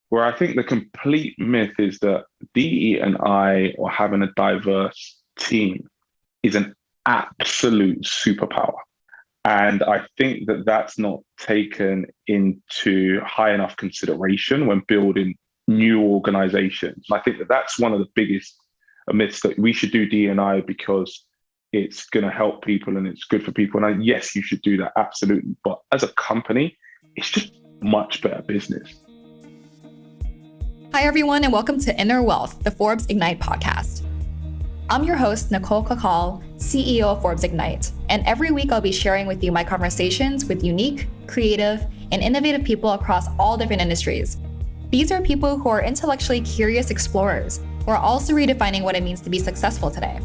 Where I think the complete myth is that DE and I, or having a diverse team, is an absolute superpower. And I think that that's not taken into high enough consideration when building new organizations. I think that that's one of the biggest myths, that we should do D&I because it's going to help people and it's good for people. And yes, you should do that, absolutely. But as a company, it's just much better business. Hi, everyone, and welcome to Inner Wealth, the Forbes Ignite podcast. I'm your host, Nicole Cacal, CEO of Forbes Ignite, and every week I'll be sharing with you my conversations with unique, creative, and innovative people across all different industries. These are people who are intellectually curious explorers who are also redefining what it means to be successful today.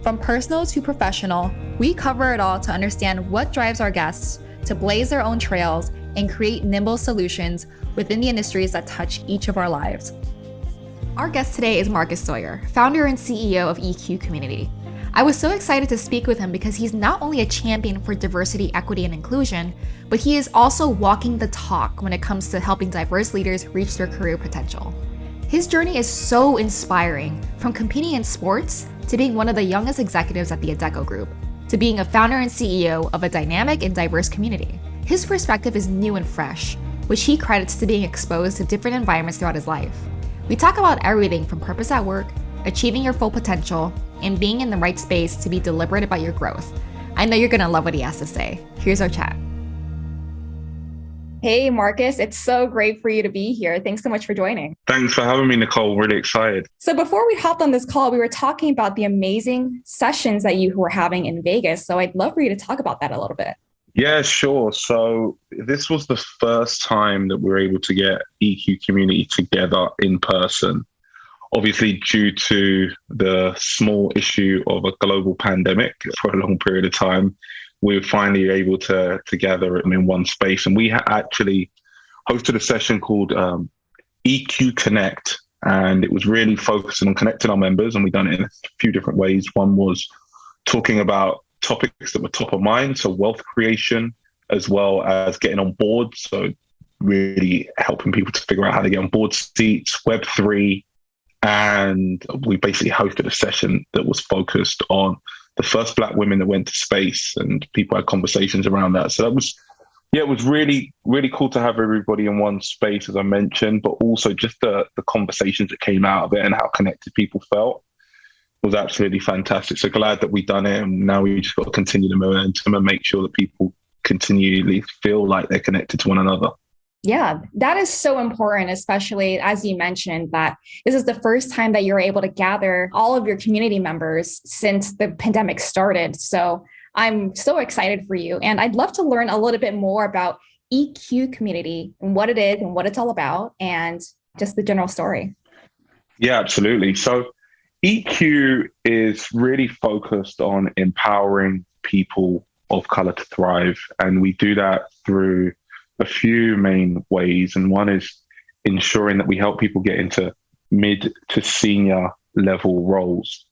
From personal to professional, we cover it all to understand what drives our guests to blaze their own trails and create nimble solutions within the industries that touch each of our lives. Our guest today is Marcus Sawyerr, founder and CEO of EQ Community. I was so excited to speak with him because he's not only a champion for diversity, equity, and inclusion, but he is also walking the talk when it comes to helping diverse leaders reach their career potential. His journey is so inspiring, from competing in sports to being one of the youngest executives at the Adecco Group, to being a founder and CEO of a dynamic and diverse community. His perspective is new and fresh, which he credits to being exposed to different environments throughout his life. We talk about everything from purpose at work, achieving your full potential, and being in the right space to be deliberate about your growth. I know you're gonna love what he has to say. Here's our chat. Hey, Marcus, it's so great for you to be here. Thanks so much for joining. Thanks for having me, Nicole. Really excited. So before we hopped on this call, we were talking about the amazing sessions that you were having in Vegas. So I'd love for you to talk about that a little bit. Yeah, sure. So this was the first time that we were able to get EQ Community together in person. Obviously, due to the small issue of a global pandemic for a long period of time, we were finally able to gather in one space. And we actually hosted a session called EQ Connect, and it was really focusing on connecting our members. And we've done it in a few different ways. One was talking about topics that were top of mind, so wealth creation, as well as getting on board. So really helping people to figure out how to get on board seats, Web3. And we basically hosted a session that was focused on the first Black women that went to space, and people had conversations around that. So that was, it was really, really cool to have everybody in one space, as I mentioned, but also just the conversations that came out of it and how connected people felt was absolutely fantastic. So glad that we've done it, and now we just got to continue the momentum and make sure that people continually feel like they're connected to one another. Yeah, that is so important, especially as you mentioned that this is the first time that you're able to gather all of your community members since the pandemic started. So I'm so excited for you. And I'd love to learn a little bit more about EQ Community and what it is and what it's all about and just the general story. Yeah, absolutely. So EQ is really focused on empowering people of color to thrive. And we do that through a few main ways. And one is ensuring that we help people get into mid to senior level roles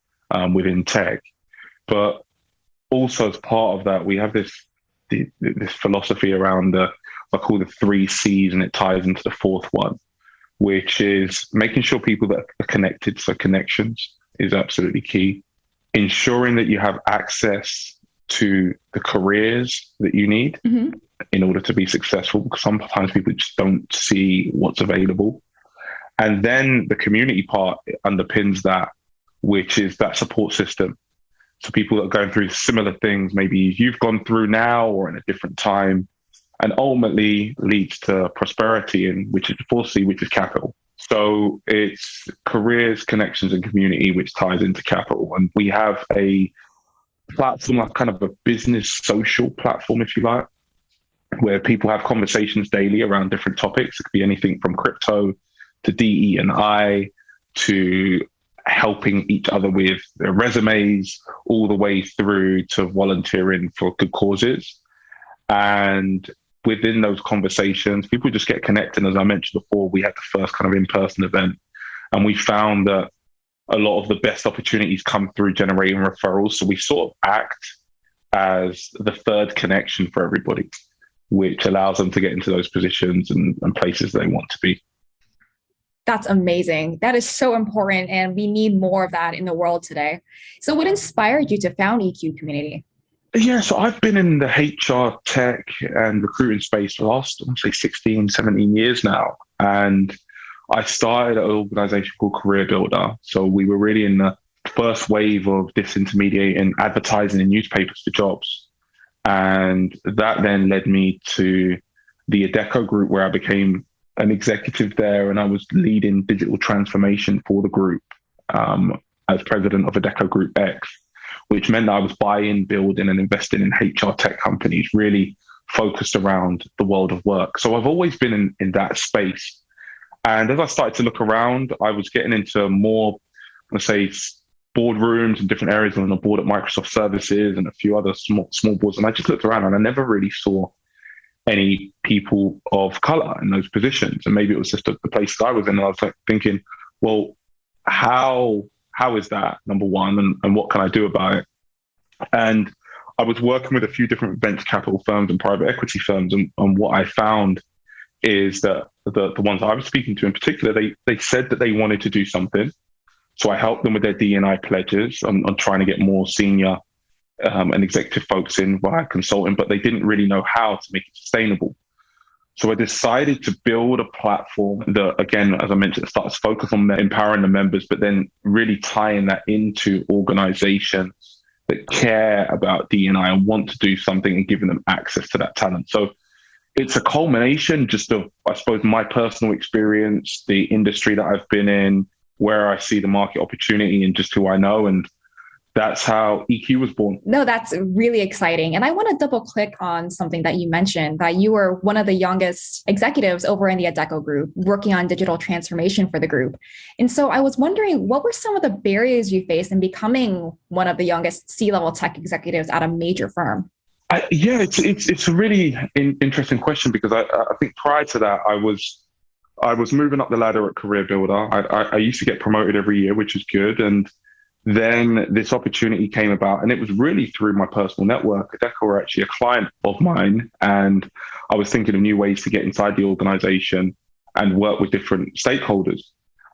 within tech. But also as part of that, we have this philosophy around I call the 3 C's, and it ties into the fourth one, which is making sure people that are connected. So connections is absolutely key. Ensuring that you have access to the careers that you need in order to be successful, because sometimes people just don't see what's available. And then the community part underpins that, which is that support system. So people that are going through similar things, maybe you've gone through now or in a different time, and ultimately leads to prosperity, and which is the fourth C, which is capital. So it's careers, connections, and community, which ties into capital. And we have a platform, like kind of a business social platform, if you like, where people have conversations daily around different topics. It could be anything from crypto to DE&I to helping each other with their resumes, all the way through to volunteering for good causes. And within those conversations, people just get connected. As I mentioned before, we had the first kind of in-person event, and we found that a lot of the best opportunities come through generating referrals. So we sort of act as the third connection for everybody, which allows them to get into those positions and places they want to be. That's amazing. That is so important. And we need more of that in the world today. So what inspired you to found EQ Community? Yeah, so I've been in the HR tech and recruiting space for the last, I want to say 16, 17 years now. And I started an organization called Career Builder. So we were really in the first wave of disintermediating advertising in newspapers for jobs. And that then led me to the Adecco group, where I became an executive there, and I was leading digital transformation for the group as president of Adecco Group X, which meant that I was buying, building, and investing in HR tech companies, really focused around the world of work. So I've always been in that space. And as I started to look around, I was getting into more, let's say, boardrooms and different areas. I was on a board at Microsoft Services and a few other small boards. And I just looked around and I never really saw any people of color in those positions. And maybe it was just the place I was in. And I was like thinking, well, how is that, number one, and what can I do about it? And I was working with a few different venture capital firms and private equity firms. And what I found is that the ones I was speaking to in particular, they said that they wanted to do something. So I helped them with their D&I pledges on trying to get more senior and executive folks in via consulting, but they didn't really know how to make it sustainable. So I decided to build a platform that, again, as I mentioned, starts to focus on empowering the members, but then really tying that into organizations that care about D&I and want to do something and giving them access to that talent. So it's a culmination just of, I suppose, my personal experience, the industry that I've been in, where I see the market opportunity and just who I know. And that's how EQ was born. No, that's really exciting. And I want to double click on something that you mentioned, that you were one of the youngest executives over in the Adecco group, working on digital transformation for the group. And so I was wondering, what were some of the barriers you faced in becoming one of the youngest C-level tech executives at a major firm? It's a really interesting question, because I think prior to that, I was moving up the ladder at Career Builder. I used to get promoted every year, which is good. And then this opportunity came about, and it was really through my personal network. Adecco were actually a client of mine, and I was thinking of new ways to get inside the organization and work with different stakeholders.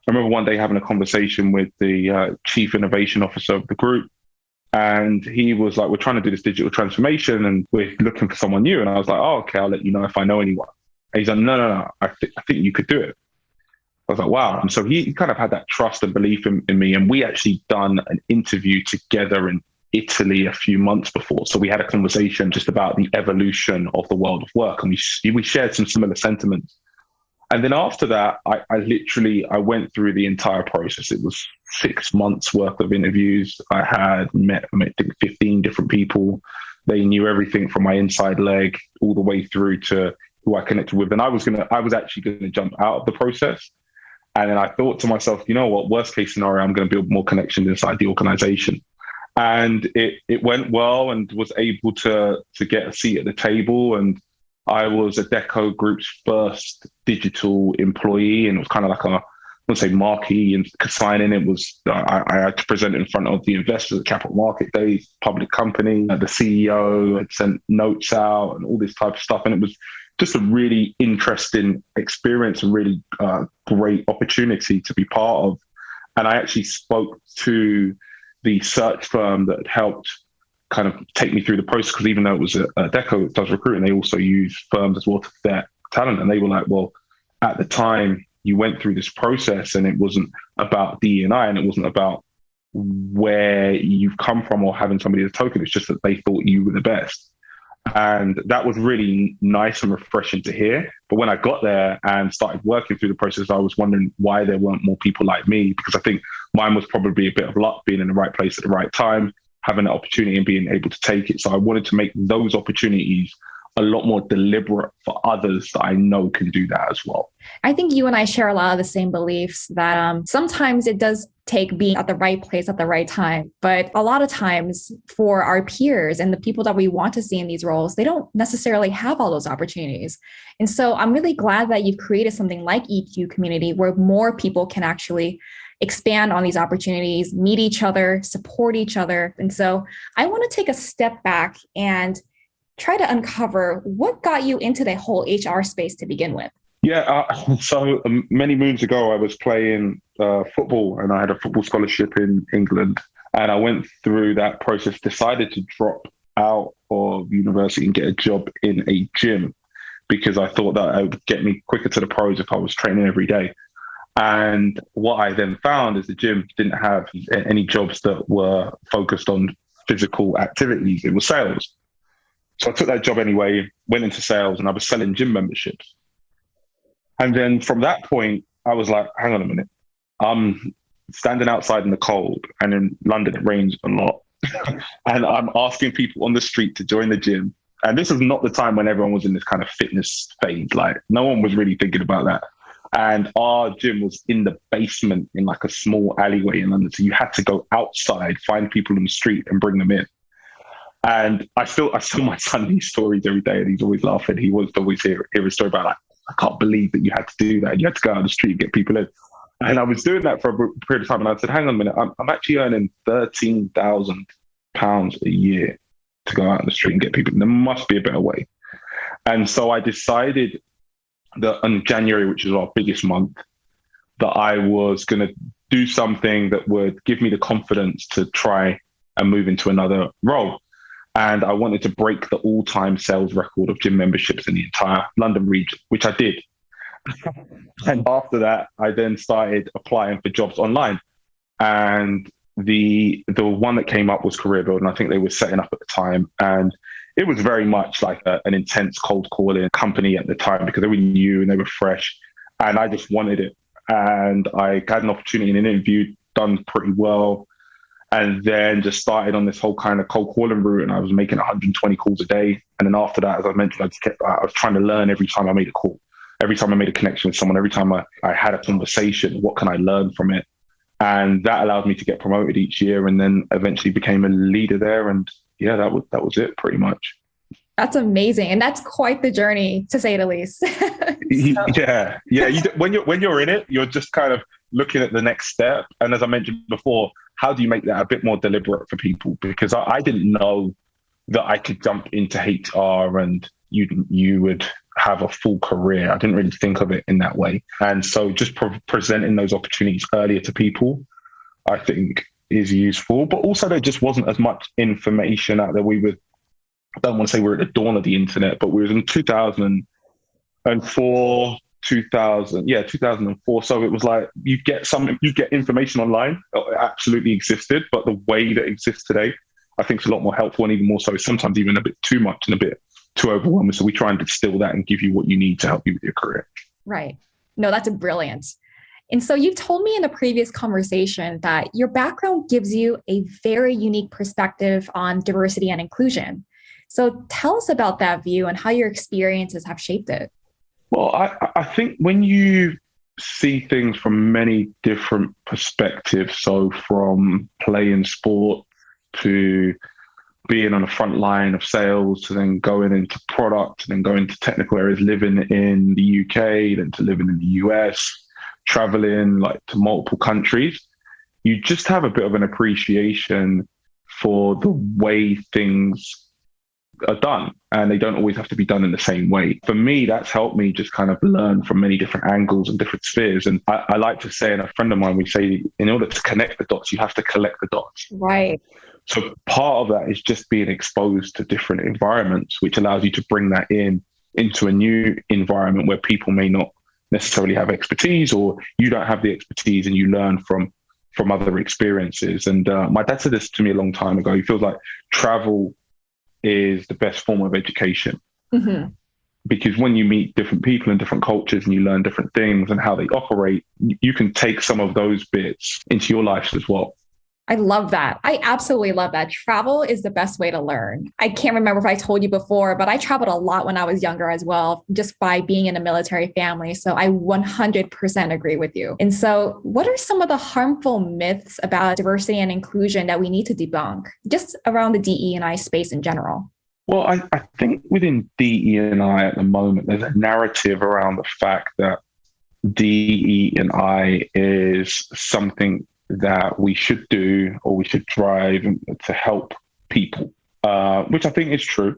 I remember one day having a conversation with the chief innovation officer of the group, and he was like, we're trying to do this digital transformation and we're looking for someone new. And I was like, oh, okay, I'll let you know if I know anyone. And he's like, no, I think you could do it. I was like, wow. And so he kind of had that trust and belief in me. And we actually done an interview together in Italy a few months before. So we had a conversation just about the evolution of the world of work. And we shared some similar sentiments. And then after that, I went through the entire process. It was 6 months worth of interviews. I met 15 different people. They knew everything from my inside leg all the way through to who I connected with. And I was actually going to jump out of the process. And then I thought to myself, you know what, worst case scenario, I'm going to build more connections inside the organization. And it went well, and was able to get a seat at the table. And I was Adecco Group's first digital employee, and it was kind of like I would say marquee and signing. It was I had to present in front of the investors at Capital Market Days, public company. The CEO had sent notes out and all this type of stuff, and it was just a really interesting experience, and really great opportunity to be part of. And I actually spoke to the search firm that had helped kind of take me through the process, because even though it was Adecco that does recruiting, they also use firms as well to vet talent. And they were like, well, at the time you went through this process, and it wasn't about D&I, and it wasn't about where you've come from or having somebody as a token. It's just that they thought you were the best. And that was really nice and refreshing to hear. But when I got there and started working through the process, I was wondering why there weren't more people like me, because I think mine was probably a bit of luck, being in the right place at the right time, having an opportunity and being able to take it. So I wanted to make those opportunities a lot more deliberate for others that I know can do that as well. I think you and I share a lot of the same beliefs that sometimes it does take being at the right place at the right time. But a lot of times for our peers and the people that we want to see in these roles, they don't necessarily have all those opportunities. And so I'm really glad that you've created something like EQ Community, where more people can actually expand on these opportunities, meet each other, support each other. And so I want to take a step back and try to uncover what got you into the whole HR space to begin with. Yeah, so many moons ago, I was playing football and I had a football scholarship in England. And I went through that process, decided to drop out of university and get a job in a gym because I thought that it would get me quicker to the pros if I was training every day. And what I then found is the gym didn't have any jobs that were focused on physical activities. It was sales. So I took that job anyway, went into sales, and I was selling gym memberships. And then from that point, I was like, hang on a minute. I'm standing outside in the cold, and in London, it rains a lot. And I'm asking people on the street to join the gym. And this is not the time when everyone was in this kind of fitness phase. Like, no one was really thinking about that. And our gym was in the basement in like a small alleyway in London. So you had to go outside, find people in the street and bring them in. And I tell my son these stories every day, and he's always laughing. He wants to always hear a story about, like, I can't believe that you had to do that. You had to go out on the street and get people in. And I was doing that for a period of time. And I said, hang on a minute, I'm actually earning £13,000 a year to go out on the street and get people in. There must be a better way. And so I decided that in January, which is our biggest month, that I was going to do something that would give me the confidence to try and move into another role. And I wanted to break the all-time sales record of gym memberships in the entire London region, which I did. And after that, I then started applying for jobs online. And the one that came up was Career Build, and I think they were setting up at the time. And it was very much like an intense cold calling company at the time because they were new and they were fresh. And I just wanted it. And I had an opportunity in an interview, done pretty well. And then just started on this whole kind of cold calling route, and I was making 120 calls a day. And then after that, as I mentioned, I was trying to learn every time I made a call, every time I made a connection with someone, every time I had a conversation, what can I learn from it? And that allowed me to get promoted each year, and then eventually became a leader there. And yeah, that was it pretty much. That's amazing. And that's quite the journey, to say the least. Yeah. When you're in it, you're just kind of looking at the next step. And as I mentioned before, how do you make that a bit more deliberate for people? Because I didn't know that I could jump into HR and you would have a full career. I didn't really think of it in that way. And so just presenting those opportunities earlier to people, I think is useful. But also there just wasn't as much information out there. I don't want to say we're at the dawn of the internet, but we were in 2004, 2004. So it was like you get information online. It absolutely existed, but the way that it exists today, I think is a lot more helpful, and even more so, sometimes even a bit too much and a bit too overwhelming. So we try and distill that and give you what you need to help you with your career. Right. No, that's brilliant. And so you told me in a previous conversation that your background gives you a very unique perspective on diversity and inclusion. So tell us about that view and how your experiences have shaped it. Well, I think when you see things from many different perspectives, so from playing sport to being on the front line of sales, to then going into product, to then going to technical areas, living in the UK, then to living in the US, traveling like to multiple countries, you just have a bit of an appreciation for the way things are done, and they don't always have to be done in the same way. For me, that's helped me just kind of learn from many different angles and different spheres. And I like to say, and a friend of mine, we say, in order to connect the dots, you have to collect the dots. Right. So part of that is just being exposed to different environments, which allows you to bring that into a new environment where people may not necessarily have expertise, or you don't have the expertise, and you learn from other experiences. And my dad said this to me a long time ago. He feels like travel is the best form of education. Mm-hmm. Because when you meet different people in different cultures and you learn different things and how they operate, you can take some of those bits into your life as well. I love that. I absolutely love that. Travel is the best way to learn. I can't remember if I told you before, but I traveled a lot when I was younger as well, just by being in a military family. So I 100% agree with you. And so what are some of the harmful myths about diversity and inclusion that we need to debunk, just around the DE&I space in general? Well, I think within DE&I at the moment, there's a narrative around the fact that DE&I is something that we should do, or we should drive to help people, which I think is true.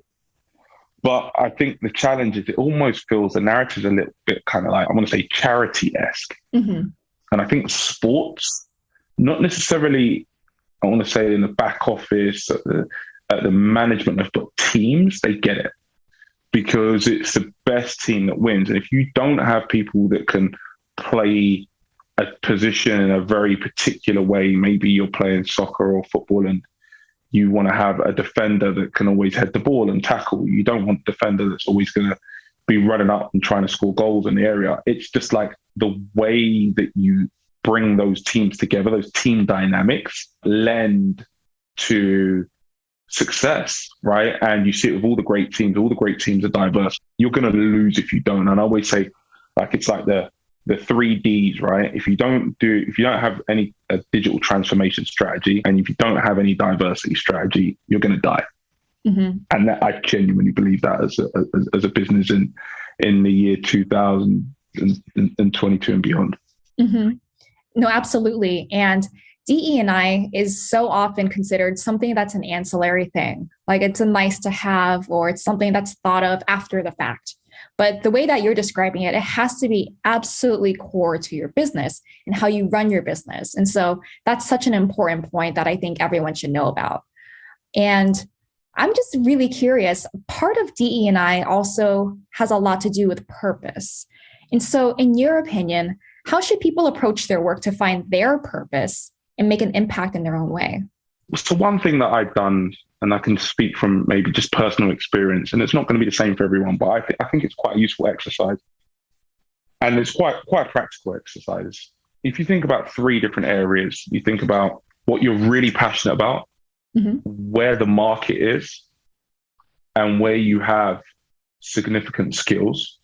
But I think the challenge is it almost feels the narrative's a little bit kind of like, I want to say charity-esque. Mm-hmm. And I think sports, not necessarily, I want to say in the back office, at the management of the teams, they get it because it's the best team that wins. And if you don't have people that can play a position in a very particular way, maybe you're playing soccer or football and you want to have a defender that can always head the ball and tackle. You don't want a defender that's always going to be running up and trying to score goals in the area. It's just like the way that you bring those teams together, those team dynamics lend to success, right? And you see it with all the great teams are diverse. You're going to lose if you don't. And I always say, like, it's like the 3Ds, right? If you don't have any digital transformation strategy, and if you don't have any diversity strategy, you're going to die. Mm-hmm. And that, I genuinely believe that as a business in the year 2022 and beyond. Mm-hmm. No, absolutely. And DE&I is so often considered something that's an ancillary thing. Like it's a nice to have, or it's something that's thought of after the fact. But the way that you're describing it, it has to be absolutely core to your business and how you run your business. And so that's such an important point that I think everyone should know about. And I'm just really curious, part of DE&I also has a lot to do with purpose. And so in your opinion, how should people approach their work to find their purpose and make an impact in their own way? So one thing that I've done, and I can speak from maybe just personal experience, and it's not going to be the same for everyone, but I think it's quite a useful exercise. And it's quite a practical exercise. If you think about 3 different areas, you think about what you're really passionate about, mm-hmm. where the market is, and where you have significant skills.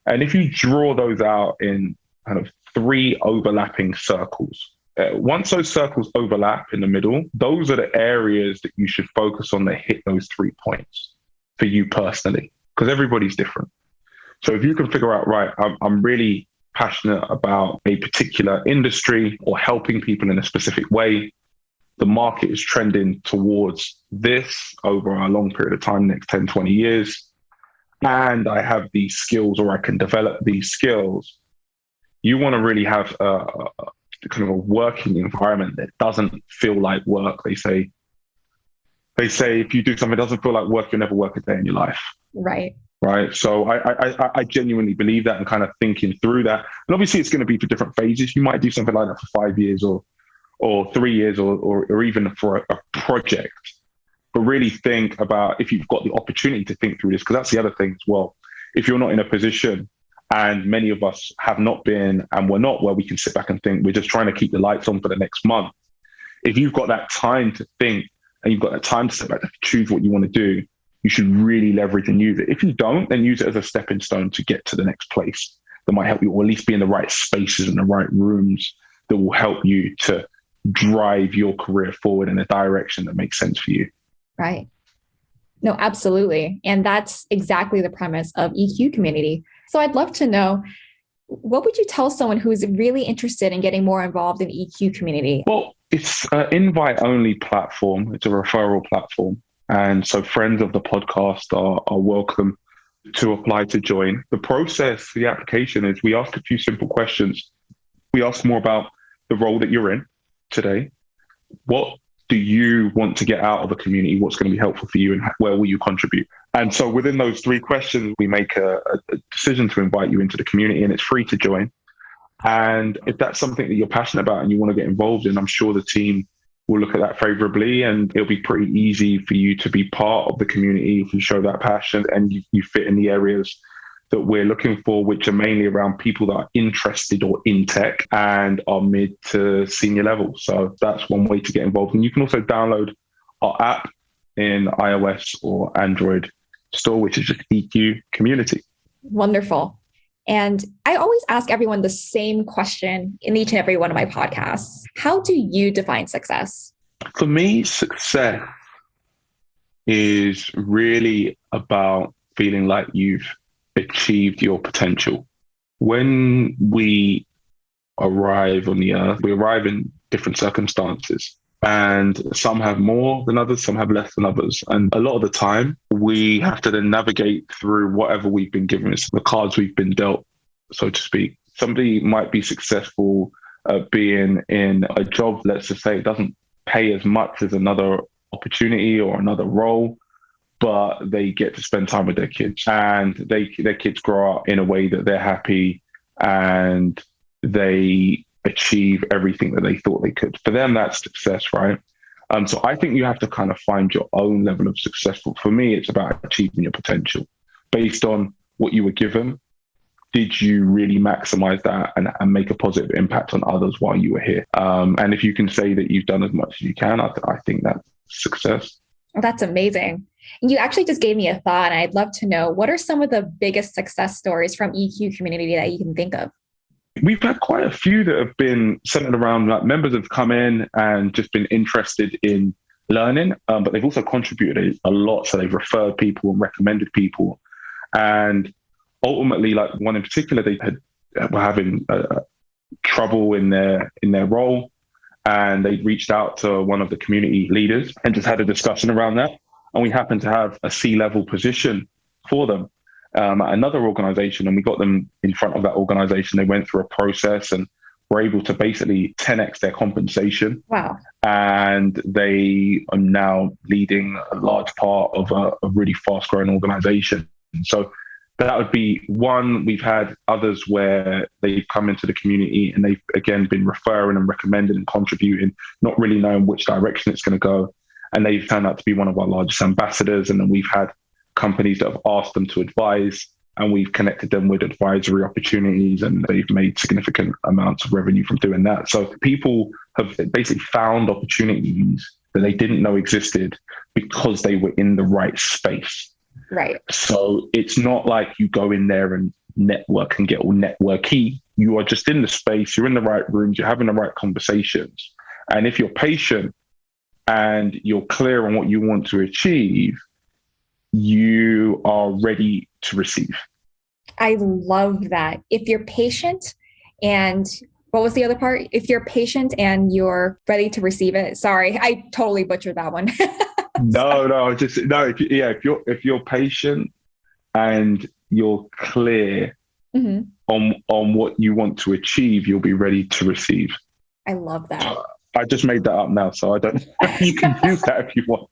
And if you draw those out in kind of 3 overlapping circles, once those circles overlap in the middle, those are the areas that you should focus on that hit those 3 points for you personally, because everybody's different. So if you can figure out, right, I'm really passionate about a particular industry or helping people in a specific way, the market is trending towards this over a long period of time, next 10, 20 years, and I have these skills or I can develop these skills, you want to really have a kind of a working environment that doesn't feel like work. They say if you do something that doesn't feel like work, you'll never work a day in your life. Right. Right. So I genuinely believe that, and kind of thinking through that. And obviously it's going to be for different phases. You might do something like that for 5 years or 3 years or even for a project. But really think about if you've got the opportunity to think through this, because that's the other thing as well. If you're not in a position, and many of us have not been, and we're not, where we can sit back and think, we're just trying to keep the lights on for the next month. If you've got that time to think and you've got that time to sit back to choose what you want to do, you should really leverage and use it. If you don't, then use it as a stepping stone to get to the next place that might help you, or at least be in the right spaces and the right rooms that will help you to drive your career forward in a direction that makes sense for you. Right. No, absolutely. And that's exactly the premise of EQ Community. So I'd love to know, what would you tell someone who's really interested in getting more involved in EQ Community? Well, it's an invite-only platform. It's a referral platform. And so friends of the podcast are welcome to apply to join. The process, the application is, we ask a few simple questions. We ask more about the role that you're in today. What do you want to get out of a community? What's going to be helpful for you, and where will you contribute? And so within those 3 questions, we make a decision to invite you into the community, and it's free to join. And if that's something that you're passionate about and you want to get involved in, I'm sure the team will look at that favorably, and it'll be pretty easy for you to be part of the community if you show that passion and you fit in the areas that we're looking for, which are mainly around people that are interested or in tech and are mid to senior level. So that's one way to get involved. And you can also download our app in iOS or Android store, which is just EQ Community. Wonderful. And I always ask everyone the same question in each and every one of my podcasts. How do you define success? For me, success is really about feeling like you've achieved your potential. When we arrive on the earth, we arrive in different circumstances. And some have more than others, some have less than others. And a lot of the time, we have to then navigate through whatever we've been given. It's the cards we've been dealt, so to speak. Somebody might be successful at being in a job, let's just say it doesn't pay as much as another opportunity or another role, but they get to spend time with their kids, and their kids grow up in a way that they're happy and they achieve everything that they thought they could. For them, that's success, right? So I think you have to kind of find your own level of successful. For me, it's about achieving your potential based on what you were given. Did you really maximize that and make a positive impact on others while you were here? And if you can say that you've done as much as you can, I think that's success. That's amazing. You actually just gave me a thought, and I'd love to know, what are some of the biggest success stories from EQ community that you can think of? We've had quite a few that have been centered around, like, members have come in and just been interested in learning, but they've also contributed a lot. So they've referred people and recommended people. And ultimately, like one in particular, were having trouble in their role, and they reached out to one of the community leaders and just had a discussion around that. And we happened to have a C-level position for them at another organization, and we got them in front of that organization. They went through a process and were able to basically 10x their compensation. Wow. And they are now leading a large part of a really fast-growing organization. So that would be one. We've had others where they've come into the community and they've, again, been referring and recommending and contributing, not really knowing which direction it's going to go. And they've turned out to be one of our largest ambassadors. And then we've had companies that have asked them to advise, and we've connected them with advisory opportunities, and they've made significant amounts of revenue from doing that. So people have basically found opportunities that they didn't know existed because they were in the right space. Right. So it's not like you go in there and network and get all networky. You are just in the space, you're in the right rooms, you're having the right conversations. And if you're patient and you're clear on what you want to achieve, you are ready to receive. I love that. If you're patient and what was the other part? If you're patient and you're ready to receive it. Sorry, I totally butchered that one. If you're patient and you're clear on what you want to achieve, you'll be ready to receive. I love that. I just made that up now, so I don't. You can use that if you want.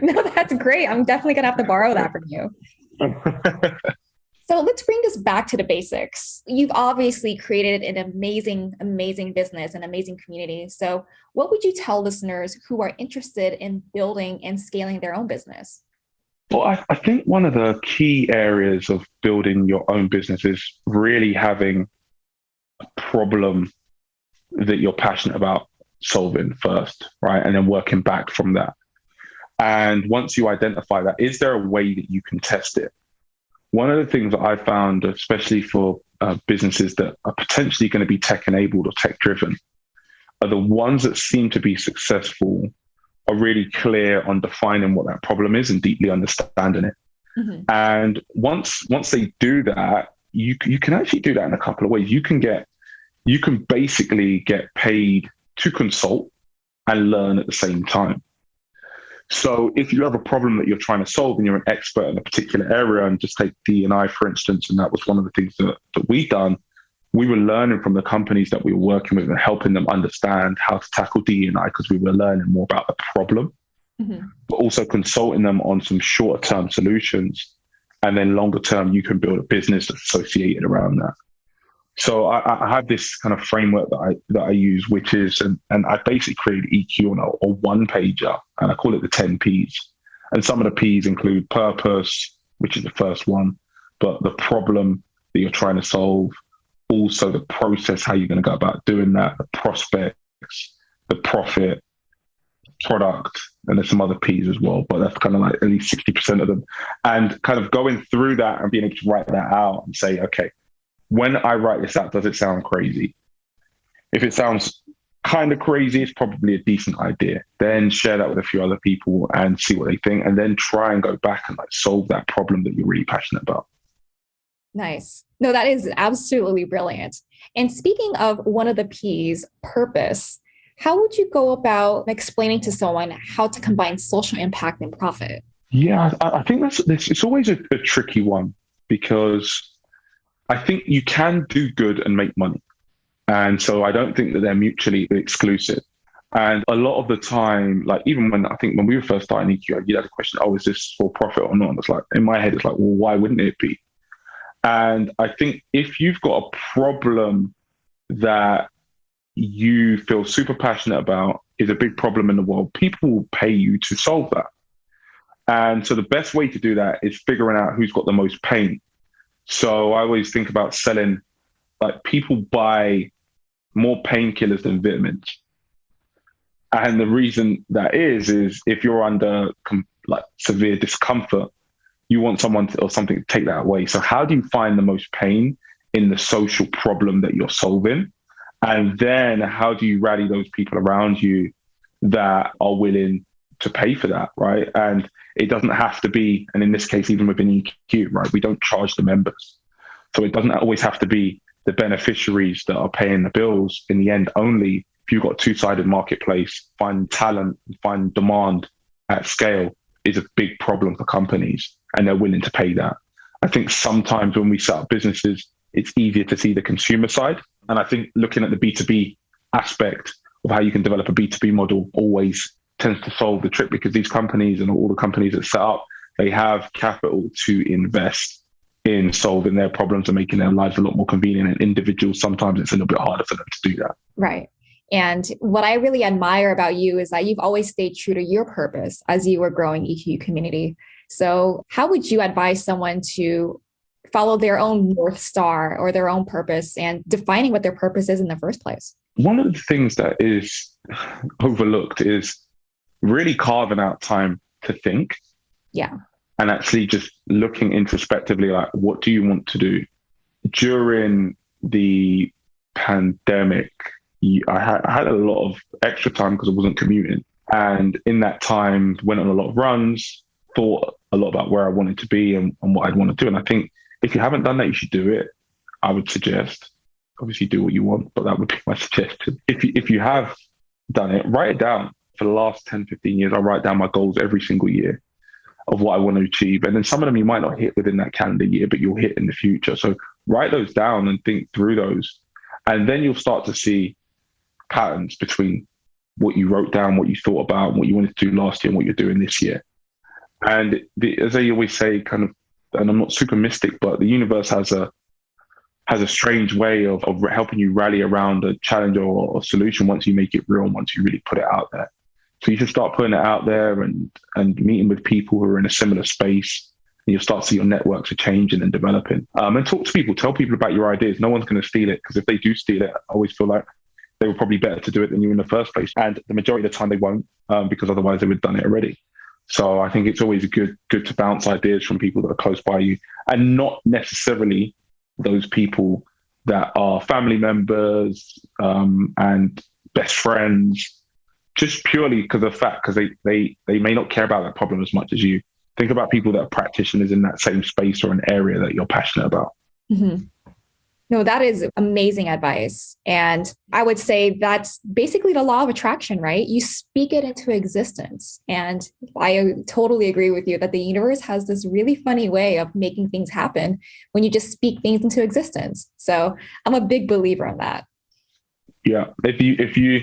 No, that's great. I'm definitely gonna have to borrow that from you. So let's bring this back to the basics. You've obviously created an amazing, amazing business and amazing community. So what would you tell listeners who are interested in building and scaling their own business? Well, I think one of the key areas of building your own business is really having a problem that you're passionate about solving first, right? And then working back from that. And once you identify that, is there a way that you can test it? One of the things that I found, especially for businesses that are potentially going to be tech-enabled or tech-driven, are the ones that seem to be successful are really clear on defining what that problem is and deeply understanding it. Mm-hmm. And once they do that, you can actually do that in a couple of ways. You can basically get paid to consult and learn at the same time. So if you have a problem that you're trying to solve and you're an expert in a particular area, and just take D&I, for instance, and that was one of the things that we've done, we were learning from the companies that we were working with and helping them understand how to tackle D&I because we were learning more about the problem, but also consulting them on some shorter term solutions. And then longer term, you can build a business that's associated around that. So I have this kind of framework that I use, which is, and I basically created EQ on a one pager, and I call it the 10 Ps. And some of the Ps include purpose, which is the first one, but the problem that you're trying to solve, also the process, how you're going to go about doing that, the prospects, the profit, product, and there's some other Ps as well, but that's kind of like at least 60% of them. And kind of going through that and being able to write that out and say, okay, when I write this out, does it sound crazy? If it sounds kind of crazy, it's probably a decent idea. Then share that with a few other people and see what they think, and then try and go back and like solve that problem that you're really passionate about. Nice. No, that is absolutely brilliant. And speaking of one of the P's, purpose, how would you go about explaining to someone how to combine social impact and profit? Yeah, I think it's always a tricky one because I think you can do good and make money. And so I don't think that they're mutually exclusive. And a lot of the time, like even when we were first starting EQ, you had a question, oh, is this for profit or not? And it's like, in my head, it's like, well, why wouldn't it be? And I think if you've got a problem that you feel super passionate about, is a big problem in the world, people will pay you to solve that. And so the best way to do that is figuring out who's got the most pain. So I always think about selling, like people buy more painkillers than vitamins. And the reason that is if you're under like severe discomfort, you want someone or something to take that away. So how do you find the most pain in the social problem that you're solving? And then how do you rally those people around you that are willing to pay for that, right? And it doesn't have to be, and in this case, even within EQ, right, we don't charge the members. So it doesn't always have to be the beneficiaries that are paying the bills. In the end, only if you've got a two-sided marketplace, find talent, find demand at scale is a big problem for companies, and they're willing to pay that. I think sometimes when we set up businesses, it's easier to see the consumer side. And I think looking at the B2B aspect of how you can develop a B2B model always tends to solve the trick, because these companies and all the companies that set up, they have capital to invest in solving their problems and making their lives a lot more convenient. And individuals, sometimes it's a little bit harder for them to do that. Right. And what I really admire about you is that you've always stayed true to your purpose as you were growing EQ community. So how would you advise someone to follow their own North Star or their own purpose and defining what their purpose is in the first place? One of the things that is overlooked is really carving out time to think. Yeah. And actually just looking introspectively, like, what do you want to do? During the pandemic, I had a lot of extra time because I wasn't commuting. And in that time, went on a lot of runs, thought a lot about where I wanted to be and what I'd want to do. And I think if you haven't done that, you should do it. I would suggest, obviously do what you want, but that would be my suggestion. If you have done it, write it down. For the last 10, 15 years, I write down my goals every single year of what I want to achieve. And then some of them you might not hit within that calendar year, but you'll hit in the future. So write those down and think through those. And then you'll start to see patterns between what you wrote down, what you thought about, what you wanted to do last year and what you're doing this year. And as I always say, kind of, and I'm not super mystic, but the universe has a strange way of helping you rally around a challenge or a solution once you make it real, once you really put it out there. So you should start putting it out there and meeting with people who are in a similar space, and you'll start to see your networks are changing and developing. And talk to people, tell people about your ideas. No one's going to steal it, because if they do steal it, I always feel like they were probably better to do it than you in the first place. And the majority of the time they won't, because otherwise they would have done it already. So I think it's always good to bounce ideas from people that are close by you, and not necessarily those people that are family members and best friends, just purely because of the fact, because they may not care about that problem as much as you. Think about people that are practitioners in that same space or an area that you're passionate about. Mm-hmm. No, that is amazing advice. And I would say that's basically the law of attraction, right? You speak it into existence. And I totally agree with you that the universe has this really funny way of making things happen when you just speak things into existence. So I'm a big believer in that. Yeah. If you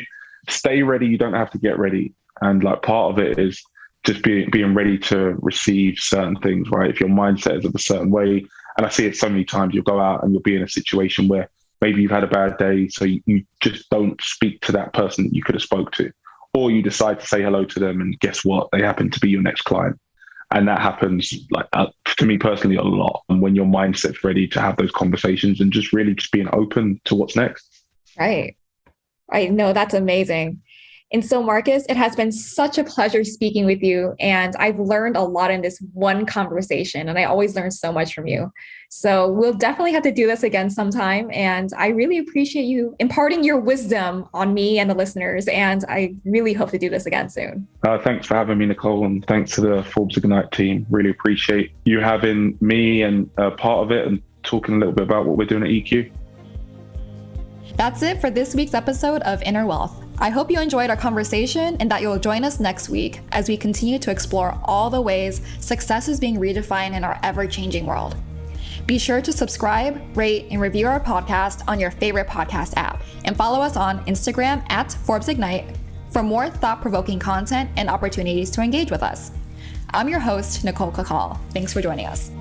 stay ready, you don't have to get ready. And like part of it is just being ready to receive certain things, right? If your mindset is of a certain way, and I see it so many times, you'll go out and you'll be in a situation where maybe you've had a bad day, so you just don't speak to that person that you could have spoke to, or you decide to say hello to them, and guess what? They happen to be your next client. And that happens, like to me personally, a lot. And when your mindset's ready to have those conversations and just really just being open to what's next. Right. I know, that's amazing. And so, Marcus, it has been such a pleasure speaking with you. And I've learned a lot in this one conversation, and I always learn so much from you. So we'll definitely have to do this again sometime. And I really appreciate you imparting your wisdom on me and the listeners. And I really hope to do this again soon. Thanks for having me, Nicole. And thanks to the Forbes Ignite team. Really appreciate you having me and part of it and talking a little bit about what we're doing at EQ. That's it for this week's episode of Inner Wealth. I hope you enjoyed our conversation and that you'll join us next week as we continue to explore all the ways success is being redefined in our ever-changing world. Be sure to subscribe, rate, and review our podcast on your favorite podcast app, and follow us on Instagram at Forbes Ignite for more thought-provoking content and opportunities to engage with us. I'm your host, Nicole Cacal. Thanks for joining us.